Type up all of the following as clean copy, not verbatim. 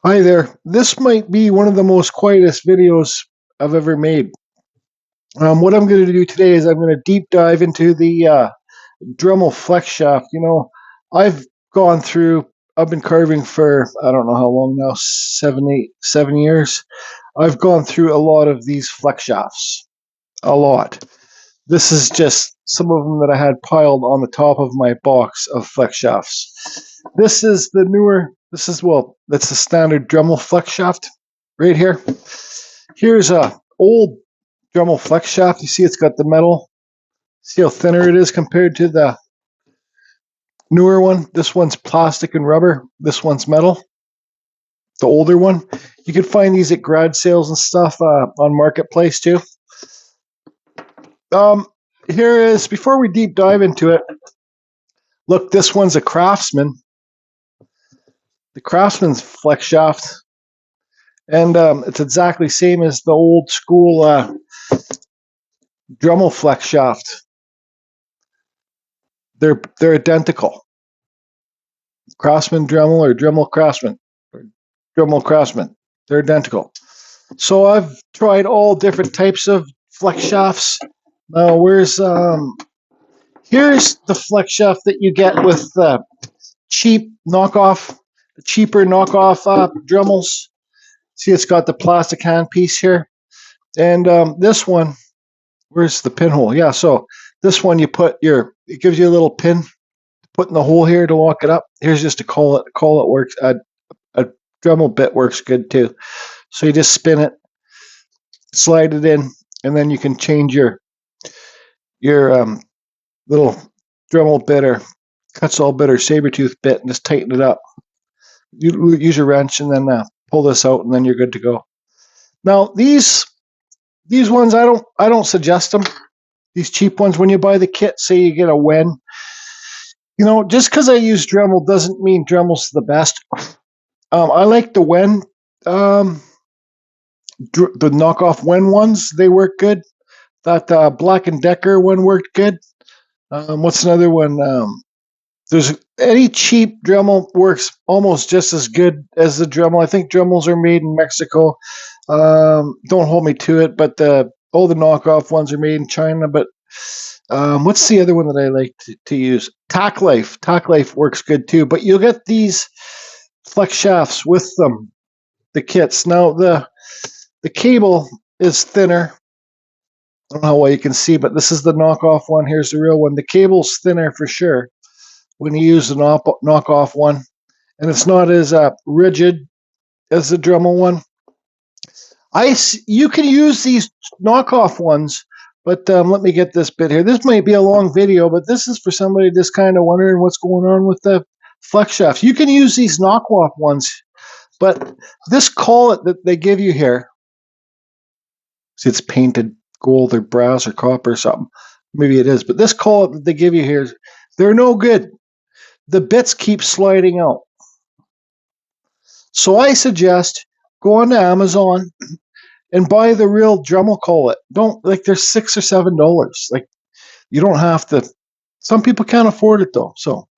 Hi there. This might be one of the most quietest videos I've ever made. What I'm going to do today is I'm going to deep dive into the Dremel flex shaft. I've gone through, I've been carving for, I don't know how long now, 7 years. I've gone through a lot of these flex shafts. A lot. This is just some of them that I had piled on the top of my box of flex shafts. This is the newer, that's the standard Dremel flex shaft right here. Here's a old Dremel flex shaft. You see it's got the metal. See how thinner it is compared to the newer one? This one's plastic and rubber. This one's metal. The older one. You can find these at garage sales and stuff on Marketplace too. Um, Here is, before we deep dive into it, look, this one's a Craftsman. The Craftsman's flex shaft. And it's exactly same as the old school Dremel flex shaft. They're identical. Craftsman Dremel or Dremel Craftsman. Or Dremel Craftsman. They're identical. So I've tried all different types of flex shafts. Now here's the flex shaft that you get with cheap knockoff, the cheaper knockoff Dremels. See, it's got the plastic handpiece here. And this one, where's the pinhole? Yeah, so this one it gives you a little pin to put in the hole here to lock it up. Here's just a collet. Collet works. A Dremel bit works good too. So you just spin it, slide it in, and then you can change your little Dremel bit or Kutzall bit or saber tooth bit and just tighten it up. You use a wrench and then pull this out, and then you're good to go. Now these ones, I don't suggest them. These cheap ones, when you buy the kit, say you get a Wen. Just because I use Dremel doesn't mean Dremel's the best. I like the Wen, the knockoff Wen ones. They work good. That Black and Decker one worked good. What's another one? There's any cheap Dremel works almost just as good as the Dremel. I think Dremels are made in Mexico. Don't hold me to it, but all the knockoff ones are made in China. But what's the other one that I like to use? Tack Life. Tack Life works good too. But you'll get these flex shafts with them, the kits. Now the cable is thinner. I don't know how well you can see, but this is the knockoff one. Here's the real one. The cable's thinner for sure when you use the knockoff one, and it's not as rigid as the Dremel one. You can use these knockoff ones, but let me get this bit here. This might be a long video, but this is for somebody just kind of wondering what's going on with the flex shafts. You can use these knockoff ones, but this collet that they give you here, see, it's painted gold or brass or copper or something. Maybe it is, but this collet that they give you here, they're no good. The bits keep sliding out. So I suggest go on to Amazon and buy the real Dremel collet. Don't, like, they're $6 or $7. Like, you don't have to. Some people can't afford it though. So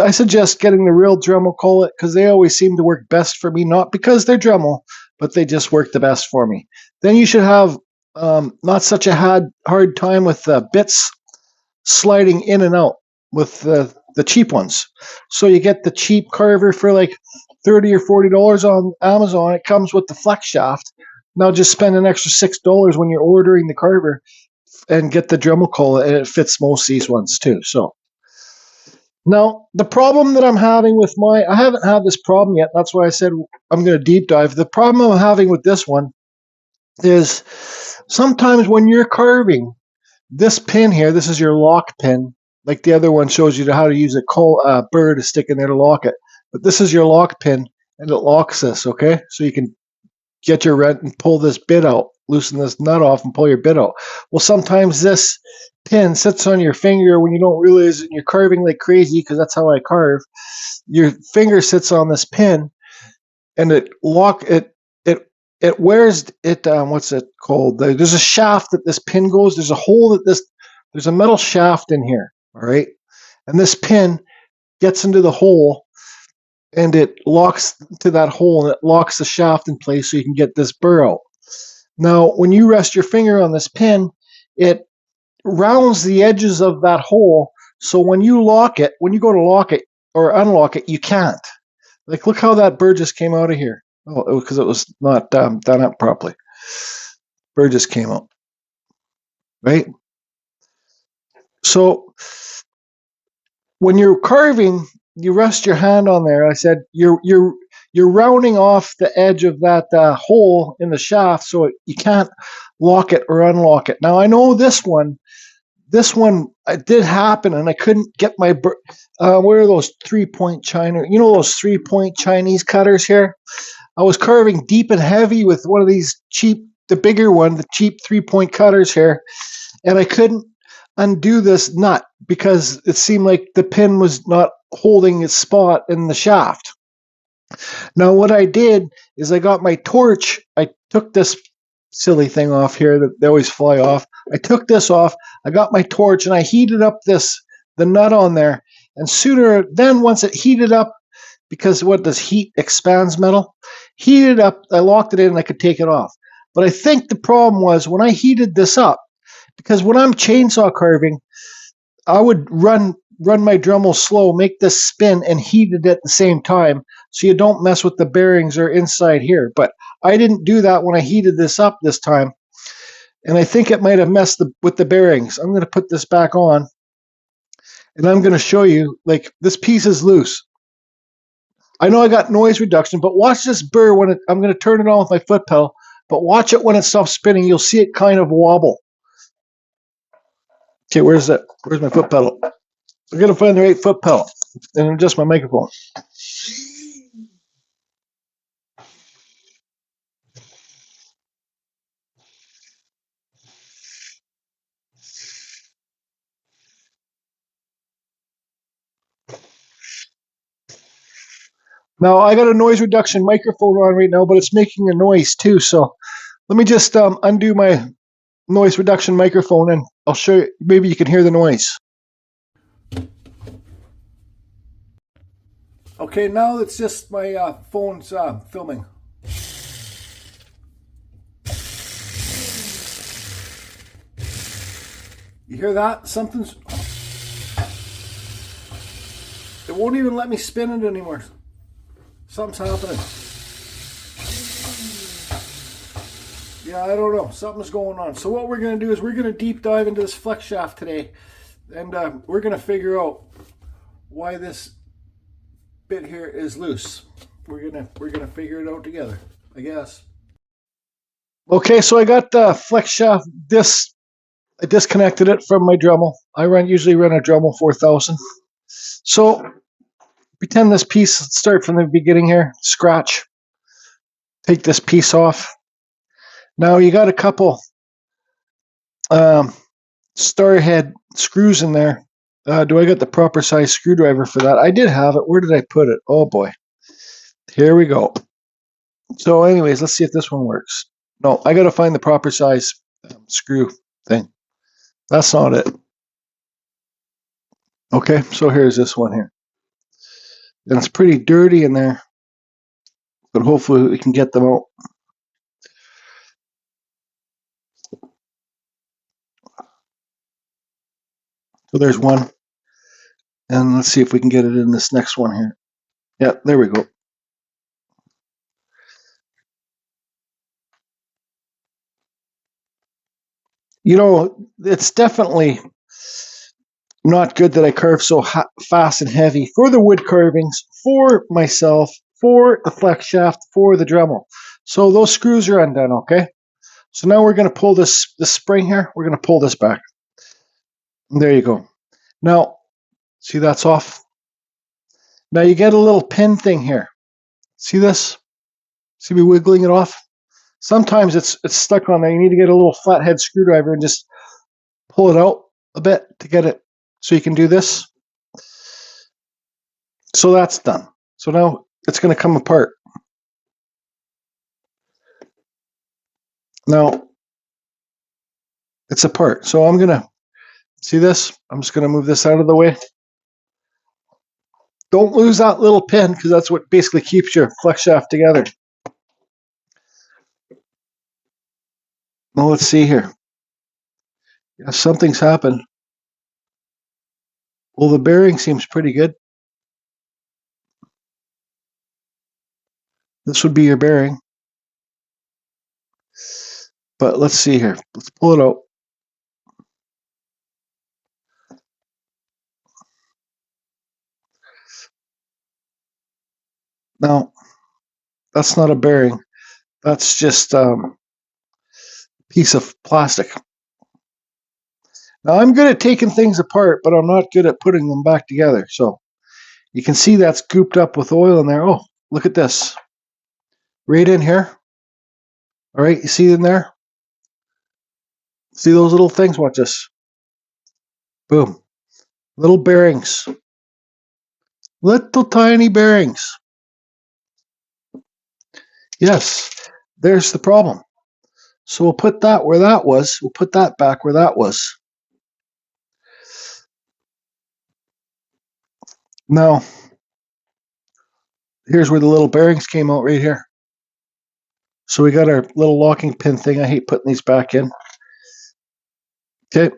I suggest getting the real Dremel collet because they always seem to work best for me. Not because they're Dremel, but they just work the best for me. Then you should have not such a hard time with bits sliding in and out with the cheap ones. So you get the cheap carver for like $30 or $40 on Amazon. It comes with the flex shaft. Now just spend an extra $6 when you're ordering the carver and get the Dremel collet, and it fits most of these ones too. So now the problem that I'm having with I haven't had this problem yet. That's why I said I'm going to deep dive. The problem I'm having with this one is sometimes when you're carving, this pin here, this is your lock pin. Like the other one shows you how to use a burr to stick in there to lock it. But this is your lock pin, and it locks this, okay? So you can get your wrench and pull this bit out, loosen this nut off and pull your bit out. Well, sometimes this pin sits on your finger when you don't realize it, and you're carving like crazy, because that's how I carve. Your finger sits on this pin, and it wears it. What's it called? There's a shaft that this pin goes. There's a hole that there's a metal shaft in here. All right, and this pin gets into the hole, and it locks to that hole, and it locks the shaft in place so you can get this burr out. Now, when you rest your finger on this pin, it rounds the edges of that hole, so when you lock it, when you go to lock it or unlock it, you can't. Like, look how that burr just came out of here. Oh, because it was not done up properly. Burr just came out, right? So when you're carving, you rest your hand on there. I said you're rounding off the edge of that hole in the shaft, so you can't lock it or unlock it. Now I know this one it did happen, and I couldn't get my where are those 3-point China? You know those 3-point Chinese cutters here? I was carving deep and heavy with one of these cheap, the bigger one, the cheap 3-point cutters here, and I couldn't undo this nut because it seemed like the pin was not holding its spot in the shaft. Now what I did is I got my torch. I took this silly thing off here that they always fly off. I took this off. I got my torch and I heated up the nut on there. And once it heated up, because what does heat expands metal? Heated up, I locked it in and I could take it off. But I think the problem was when I heated this up, because when I'm chainsaw carving, I would run my Dremel slow, make this spin, and heat it at the same time, so you don't mess with the bearings or inside here. But I didn't do that when I heated this up this time, and I think it might have messed with the bearings. I'm going to put this back on, and I'm going to show you, like, this piece is loose. I know I got noise reduction, but watch this burr when I'm going to turn it on with my foot pedal, but watch it when it stops spinning. You'll see it kind of wobble. Okay, where's my foot pedal? I'm going to find the right foot pedal and adjust my microphone. Now, I got a noise reduction microphone on right now, but it's making a noise too. So let me just undo my noise reduction microphone, and I'll show you. Maybe you can hear the noise. Okay, now it's just my phone's filming. You hear that? It won't even let me spin it anymore. Something's happening. Yeah, I don't know. Something's going on. So what we're going to do is we're going to deep dive into this flex shaft today, and we're going to figure out why this bit here is loose. We're gonna figure it out together, I guess. Okay, so I got the flex shaft. I disconnected it from my Dremel. I usually run a Dremel 4000. So pretend this piece. Let's start from the beginning here. Scratch. Take this piece off. Now you got a couple star head screws in there. Do I got the proper size screwdriver for that? I did have it. Where did I put it? Oh boy. Here we go. So anyways, let's see if this one works. No, I got to find the proper size screw thing. That's not it. Okay, so here's this one here. And it's pretty dirty in there, but hopefully we can get them out. So there's one. And let's see if we can get it in this next one here. Yeah, there we go. You know, it's definitely not good that I carve so fast and heavy for the wood carvings, for myself, for the flex shaft, for the Dremel. So those screws are undone, okay? So now we're going to pull this spring here. We're going to pull this back. And there you go. Now, see that's off? Now you get a little pin thing here. See this? See me wiggling it off? Sometimes it's stuck on there. You need to get a little flathead screwdriver and just pull it out a bit to get it so you can do this. So that's done. So now it's going to come apart. Now it's apart. So I'm going to see this. I'm just going to move this out of the way. Don't lose that little pin because that's what basically keeps your flex shaft together. Now let's see here. Yeah, something's happened. Well, the bearing seems pretty good. This would be your bearing. But let's see here. Let's pull it out. Now, that's not a bearing. That's just a piece of plastic. Now, I'm good at taking things apart, but I'm not good at putting them back together. So you can see that's gooped up with oil in there. Oh, look at this. Right in here. All right, you see in there? See those little things? Watch this. Boom. Little bearings. Little tiny bearings. Yes, there's the problem. So we'll put that where that was. We'll put that back where that was. Now, here's where the little bearings came out right here. So we got our little locking pin thing. I hate putting these back in. Okay.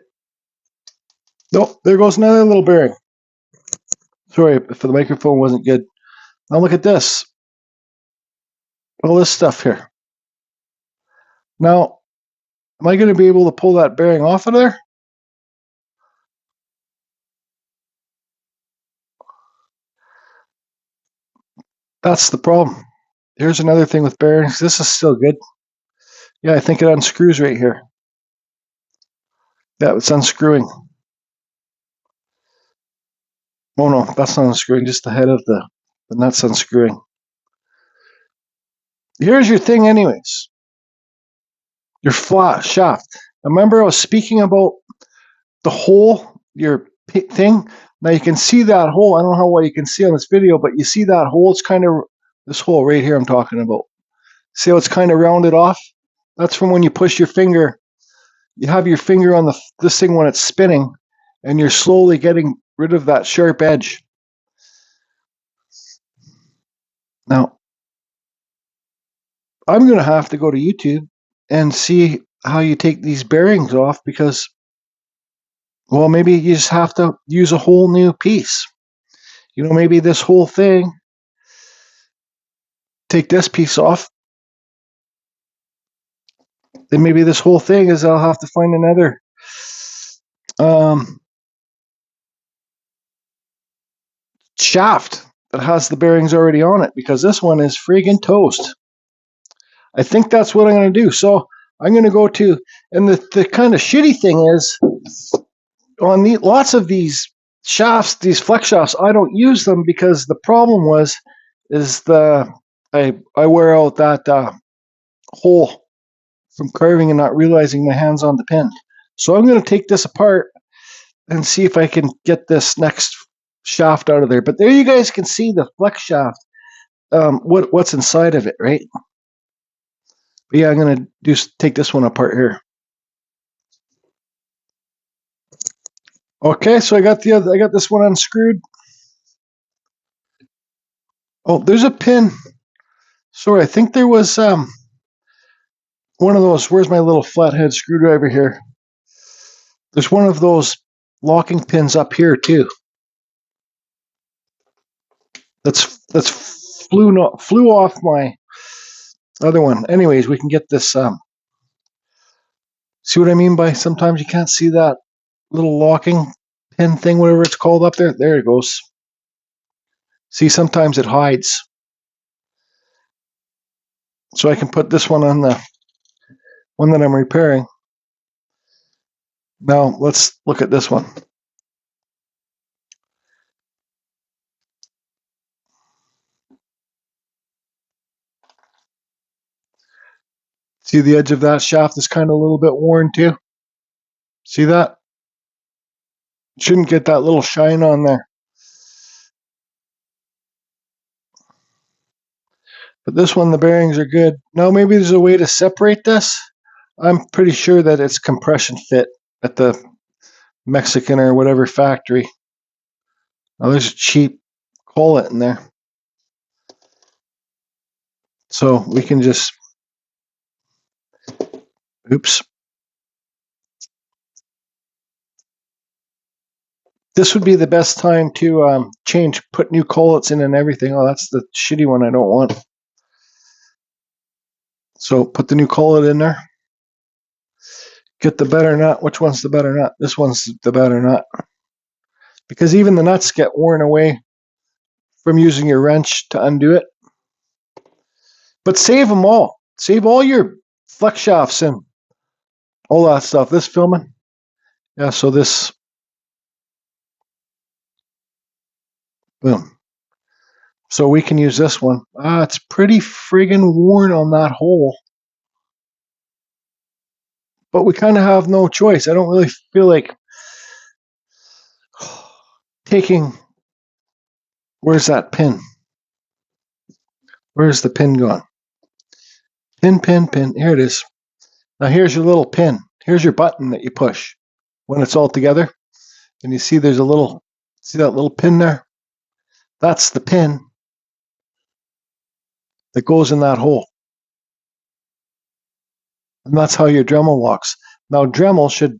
Nope, there goes another little bearing. Sorry if the microphone wasn't good. Now look at this. All this stuff here. Now, am I going to be able to pull that bearing off of there? That's the problem. Here's another thing with bearings. This is still good. Yeah, I think it unscrews right here. Yeah, it's unscrewing. Oh no, that's not unscrewing, just the head of the nut's unscrewing. Here's your thing anyways. Your flat shaft. Remember I was speaking about the hole, your thing? Now you can see that hole. I don't know how well you can see on this video, but you see that hole? It's kind of this hole right here I'm talking about. See how it's kind of rounded off? That's from when you push your finger. You have your finger on this thing when it's spinning, and you're slowly getting rid of that sharp edge. Now, I'm going to have to go to YouTube and see how you take these bearings off because, well, maybe you just have to use a whole new piece. You know, maybe this whole thing, take this piece off, then maybe this whole thing is I'll have to find another shaft that has the bearings already on it because this one is friggin' toast. I think that's what I'm going to do. So I'm going to go to, and the kind of shitty thing is, on lots of these shafts, these flex shafts, I don't use them because the problem is I wear out that hole from carving and not realizing my hand's on the pin. So I'm going to take this apart and see if I can get this next shaft out of there. But there you guys can see the flex shaft, what's inside of it, right? But yeah, I'm going to just take this one apart here. Okay, so I got this one unscrewed. Oh, there's a pin. Sorry, I think there was one of those. Where's my little flathead screwdriver here? There's one of those locking pins up here too. That's flew off my other one. Anyways, we can get this. See what I mean by sometimes you can't see that little locking pin thing, whatever it's called up there. There it goes. See, sometimes it hides. So I can put this one on the one that I'm repairing. Now let's look at this one. See the edge of that shaft is kind of a little bit worn too. See that? Shouldn't get that little shine on there. But this one, the bearings are good. Now maybe there's a way to separate this. I'm pretty sure that it's compression fit at the Mexican or whatever factory. Now there's a cheap collet in there. So we can just, oops. This would be the best time to put new collets in and everything. Oh, that's the shitty one I don't want. So put the new collet in there. Get the better nut. Which one's the better nut? This one's the better nut. Because even the nuts get worn away from using your wrench to undo it. But save them all. Save all your flex shafts and all that stuff. This filming. Yeah, so this. Boom. So we can use this one. It's pretty friggin' worn on that hole. But we kind of have no choice. I don't really feel like taking... Where's that pin? Where's the pin gone? Pin, pin, pin. Here it is. Now here's your little pin. Here's your button that you push when it's all together. And you see there's a little... See that little pin there? That's the pin that goes in that hole. And that's how your Dremel locks. Now Dremel should,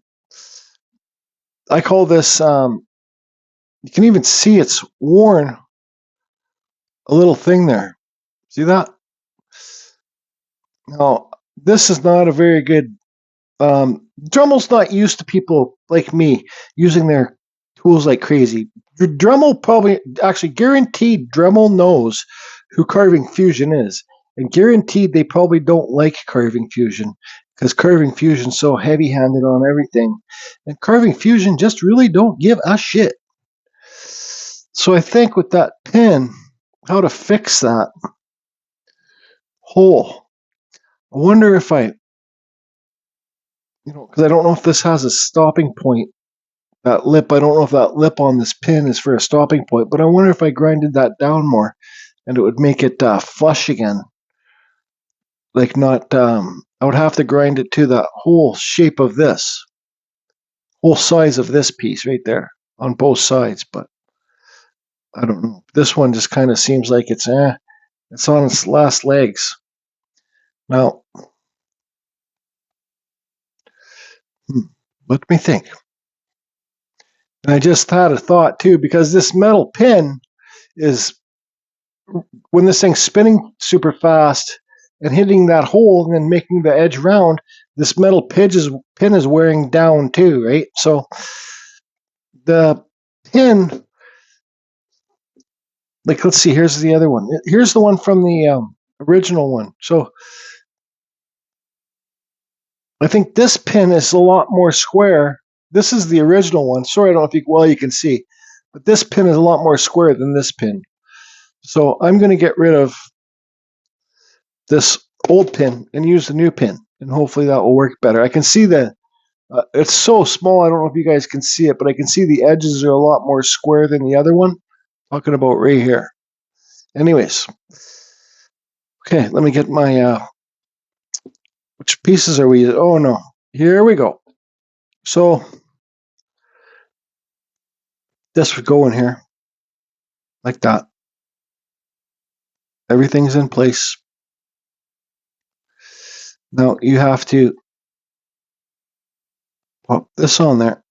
I call this, you can even see it's worn a little thing there. See that? Now, this is not a very good, Dremel's not used to people like me using their tools like crazy. Dremel probably, actually guaranteed Dremel knows who Carving Fusion is. And guaranteed they probably don't like Carving Fusion because Carving Fusion's so heavy-handed on everything. And Carving Fusion just really don't give a shit. So I think with that pin, how to fix that hole. I wonder if because I don't know if this has a stopping point. That lip, I don't know if that lip on this pin is for a stopping point, but I wonder if I grinded that down more and it would make it flush again. Like not, I would have to grind it to the whole shape of this, whole size of this piece right there on both sides, but I don't know. This one just kind of seems like it's on its last legs. Now, let me think. And I just had a thought too, because this metal pin is, when this thing's spinning super fast and hitting that hole and then making the edge round, this metal pin is wearing down too, right? So the pin, like, let's see, here's the other one. Here's the one from the original one. So I think this pin is a lot more square. This is the original one. Sorry, I don't know if you can see, but this pin is a lot more square than this pin. So I'm going to get rid of this old pin and use the new pin, and hopefully that will work better. I can see it's so small, I don't know if you guys can see it, but I can see the edges are a lot more square than the other one. Talking about right here. Anyways, okay, let me get my, which pieces are we, oh no, here we go. So this would go in here, like that. Everything's in place. Now you have to pop this on there.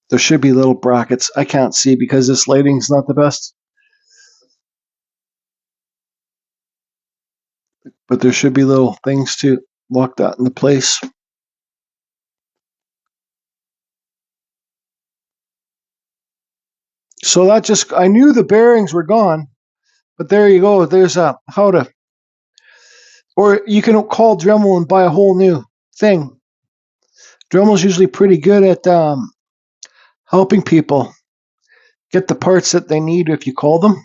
There should be little brackets. I can't see because this lighting's not the best. But there should be little things to lock that into place. So that just, I knew the bearings were gone, but there you go. There's how to, or you can call Dremel and buy a whole new thing. Dremel's usually pretty good at helping people get the parts that they need if you call them.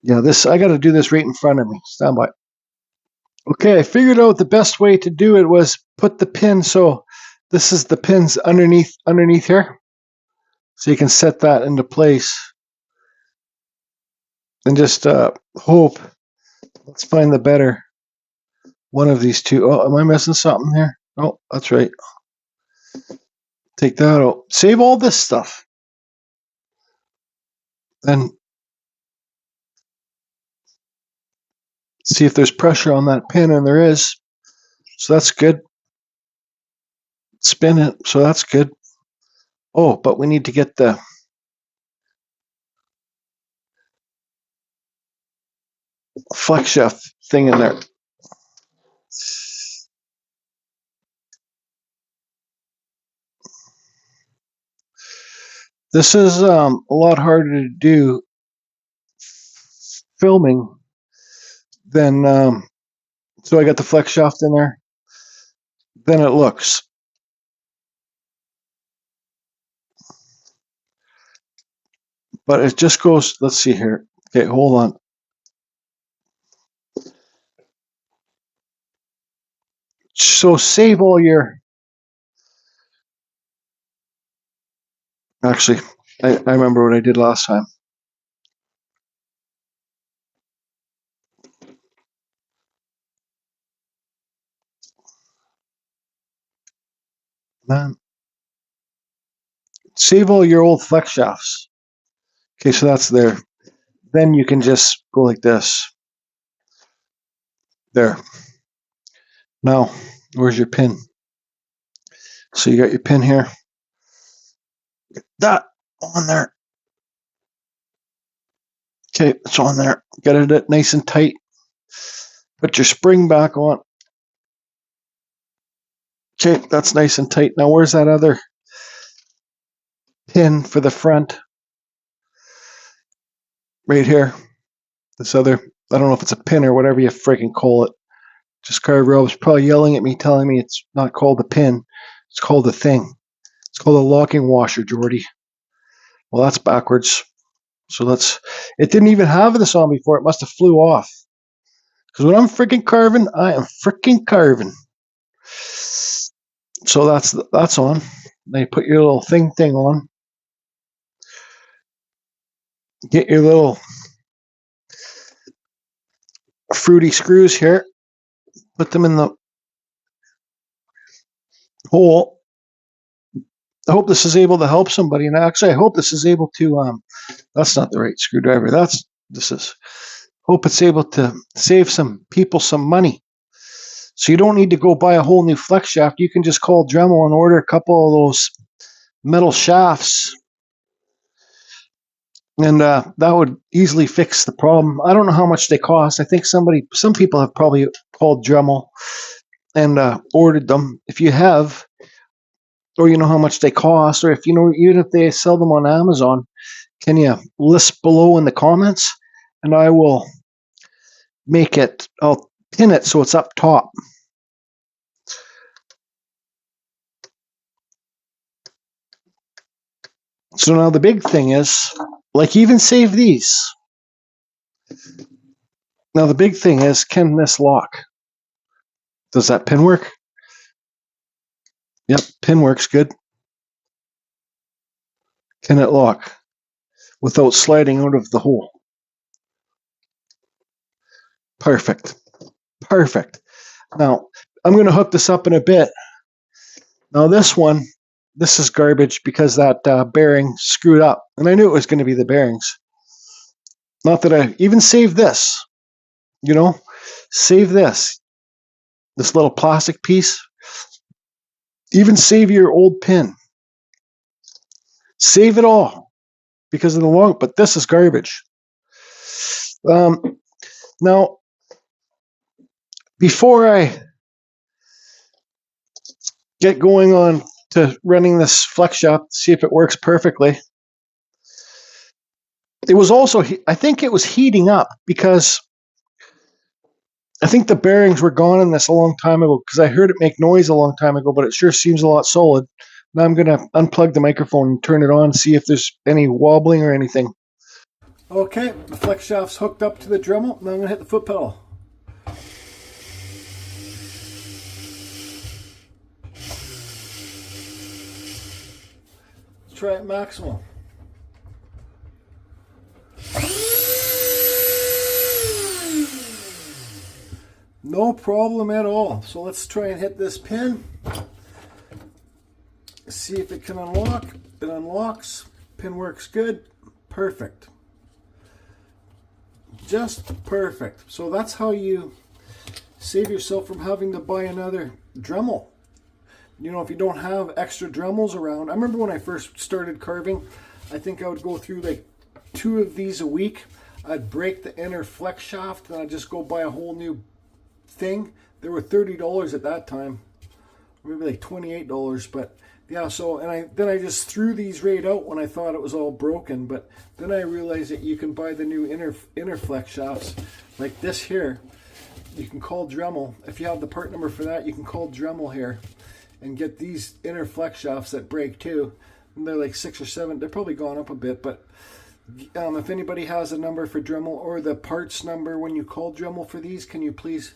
Yeah, I got to do this right in front of me. Stand by. Okay, I figured out the best way to do it was put the pin. So this is the pins underneath here. So you can set that into place. And just hope. Let's find the better one of these two. Oh, am I missing something here? Oh, that's right. Take that out. Save all this stuff. And see if there's pressure on that pin, and there is. So that's good. Spin it, so that's good. Oh, but we need to get the flex shaft thing in there. This is a lot harder to do filming than, so I got the flex shaft in there, then it looks. But it just goes, let's see here. Okay, hold on. So save all your, actually, I remember what I did last time. Man. Save all your old flex shafts. Okay, so that's there. Then you can just go like this. There. Now, where's your pin? So you got your pin here. Get that on there. Okay, it's on there. Get it nice and tight. Put your spring back on. Okay, that's nice and tight. Now where's that other pin for the front? Right here. This other, I don't know if it's a pin or whatever you freaking call it. Just Carver Rob's probably yelling at me, telling me it's not called a pin. It's called a thing. It's called a locking washer, Jordy. Well, that's backwards. So let's, it didn't even have this on before. It must have flew off. Because when I'm freaking carving, I am freaking carving. So that's on. Then you put your little thing on. Get your little fruity screws here. Put them in the hole. I hope this is able to help somebody. And actually, I hope this is able to, that's not the right screwdriver. Hope it's able to save some people some money. So you don't need to go buy a whole new flex shaft. You can just call Dremel and order a couple of those metal shafts. And that would easily fix the problem. I don't know how much they cost. I think some people have probably called Dremel and ordered them. If you have, or you know how much they cost, or if you know, even if they sell them on Amazon, can you list below in the comments? And I will I'll pin it so it's up top. So now the big thing is, like, even save these. Now the big thing is, can this lock? Does that pin work? Yep, pin works good. Can it lock without sliding out of the hole? Perfect. Perfect. Now, I'm going to hook this up in a bit. Now this is garbage because that bearing screwed up. And I knew it was going to be the bearings. Not that I even saved this. You know, save this little plastic piece. Even save your old pin. Save it all because of the long, but this is garbage. Now, before I get going on to running this flex shaft, see if it works perfectly, it was also, I think it was heating up because I think the bearings were gone in this a long time ago because I heard it make noise a long time ago, but it sure seems a lot solid. Now I'm going to unplug the microphone and turn it on and see if there's any wobbling or anything. Okay, the flex shaft's hooked up to the Dremel. Now I'm going to hit the foot pedal. Let's try it maximal. No problem at all. So let's try and hit this pin. see if it can unlock. It unlocks. Pin works good. Perfect. Just perfect. So that's how you save yourself from having to buy another Dremel. You know, if you don't have extra Dremels around. I remember when I first started carving, I think I would go through like 2 of these a week. I'd break the inner flex shaft and I'd just go buy a whole new thing. They were $30 at that time, maybe like $28, but yeah. So then I just threw these right out when I thought it was all broken. But then I realized that you can buy the new inner flex shafts like this here. You can call Dremel. If you have the part number for that, you can call Dremel here and get these inner flex shafts that break too. And they're like 6 or 7. They're probably gone up a bit, but if anybody has a number for Dremel or the parts number when you call Dremel for these, can you please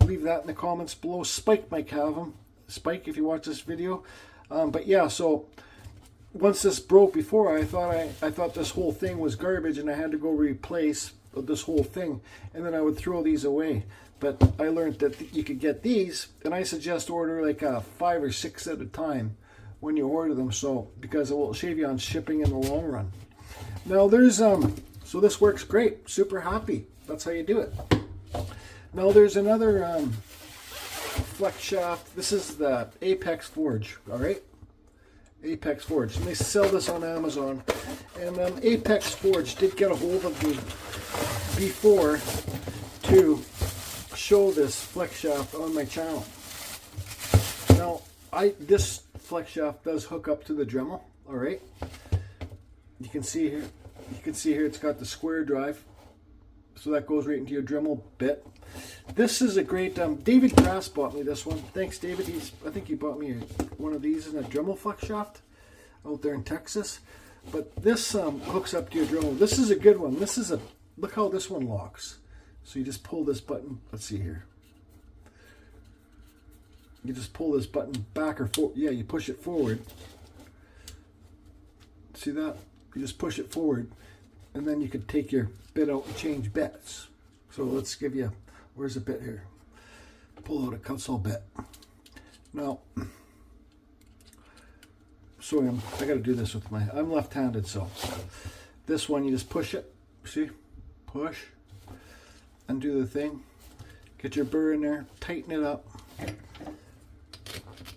leave that in the comments below? Spike might have them. Spike, if you watch this video. But yeah, so once this broke before, I thought this whole thing was garbage and I had to go replace this whole thing, and then I would throw these away. But I learned that you could get these, and I suggest order like 5 or 6 at a time when you order them, so because it will save you on shipping in the long run. Now there's so this works great. Super happy. That's how you do it. Now there's another flex shaft. This is the Apex Forge. All right, Apex Forge, and they sell this on Amazon. And Apex Forge did get a hold of me before to show this flex shaft on my channel. Now this flex shaft does hook up to the Dremel. All right. You can see here it's got the square drive, so that goes right into your Dremel bit. This is a great David Grass bought me this one. Thanks, David. I think he bought me one of these in a Dremel flex shaft out there in Texas. But this hooks up to your Dremel. This is a good one. Look how this one locks. So you just pull this button. Let's see here. You just pull this button back or forward. Yeah, you push it forward. See that? You just push it forward, and then you could take your bit out and change bits. So let's give you, where's the bit here? Pull out a Kutzall bit. Now, so I got to do this with I'm left-handed, so this one you just push it. See, push, and do the thing. Get your burr in there, tighten it up.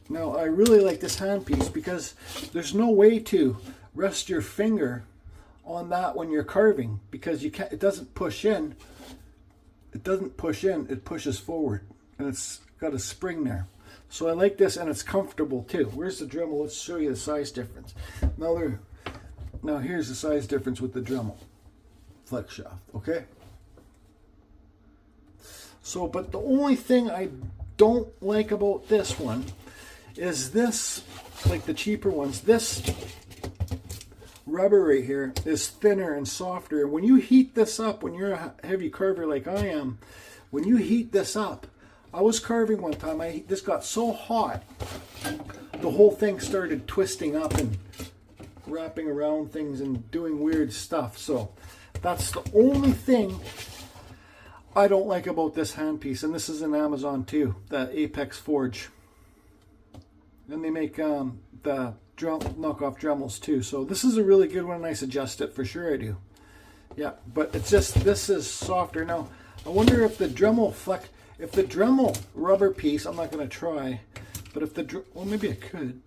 Now I really like this handpiece because there's no way to rest your finger on that when you're carving, because you can't. It doesn't push in. It doesn't push in. It pushes forward, and it's got a spring there. So I like this, and it's comfortable too. Where's the Dremel? Let's show you the size difference. Now here's the size difference with the Dremel flex shaft. Okay. So, but the only thing I don't like about this one is this, like the cheaper ones, this rubber right here is thinner and softer. When you heat this up, when you're a heavy carver like I am, when you heat this up, I was carving one time, this got so hot, the whole thing started twisting up and wrapping around things and doing weird stuff. So that's the only thing I don't like about this handpiece. And this is in Amazon too, the Apex Forge. And they make the knockoff Dremels too. So this is a really good one, and I suggest it for sure. I do. Yeah, but it's just, this is softer. Now, I wonder if the Dremel rubber piece, I'm not going to try, but if well, maybe I could.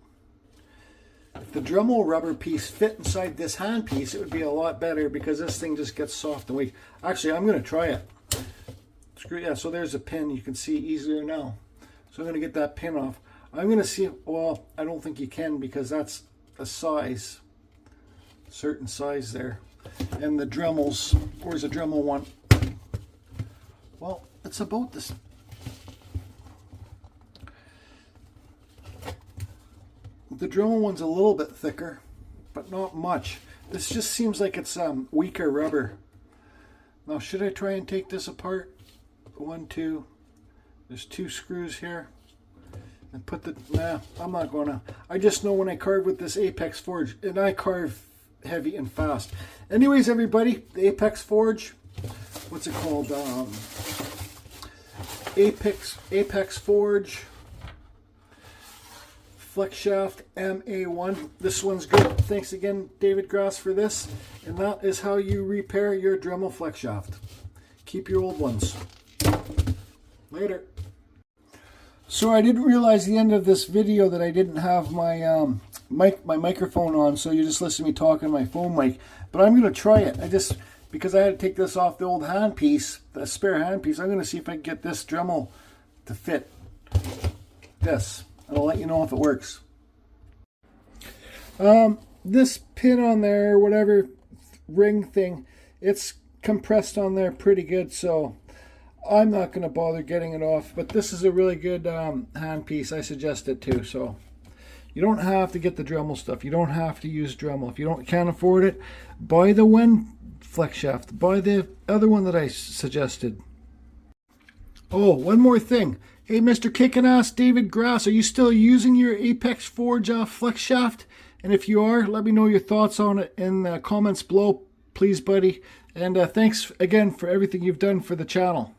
If the Dremel rubber piece fit inside this handpiece, it would be a lot better, because this thing just gets soft and weak. Actually, I'm going to try it. Screw yeah, so there's a pin. You can see easier now. So I'm going to get that pin off. I'm going to see, well, I don't think you can, because that's a size, certain size there. And the Dremels, where's the Dremel one? Well, it's about this. The Dremel one's a little bit thicker, but not much. This just seems like it's weaker rubber. Now, should I try and take this apart? 1, 2, there's 2 screws here. And put nah, I'm not gonna. I just know when I carve with this Apex Forge, and I carve heavy and fast. Anyways, everybody, the Apex Forge, what's it called? Apex Forge flex shaft MA1. This one's good. Thanks again, David Grass, for this. And that is how you repair your Dremel flex shaft. Keep your old ones. Later. So I didn't realize at the end of this video that I didn't have my my microphone on, so you just listen to me talking on my phone mic. But I'm going to try it. Because I had to take this off the old handpiece, the spare handpiece, I'm going to see if I can get this Dremel to fit this. And I'll let you know if it works. This pin on there, whatever ring thing, it's compressed on there pretty good, so I'm not going to bother getting it off. But this is a really good handpiece. I suggest it too. So you don't have to get the Dremel stuff. You don't have to use Dremel. If you can't afford it, buy the one flex shaft. Buy the other one that I suggested. Oh, one more thing. Hey, Mr. Kickin' Ass David Grass, are you still using your Apex Forge flex shaft? And if you are, let me know your thoughts on it in the comments below, please, buddy. And thanks again for everything you've done for the channel.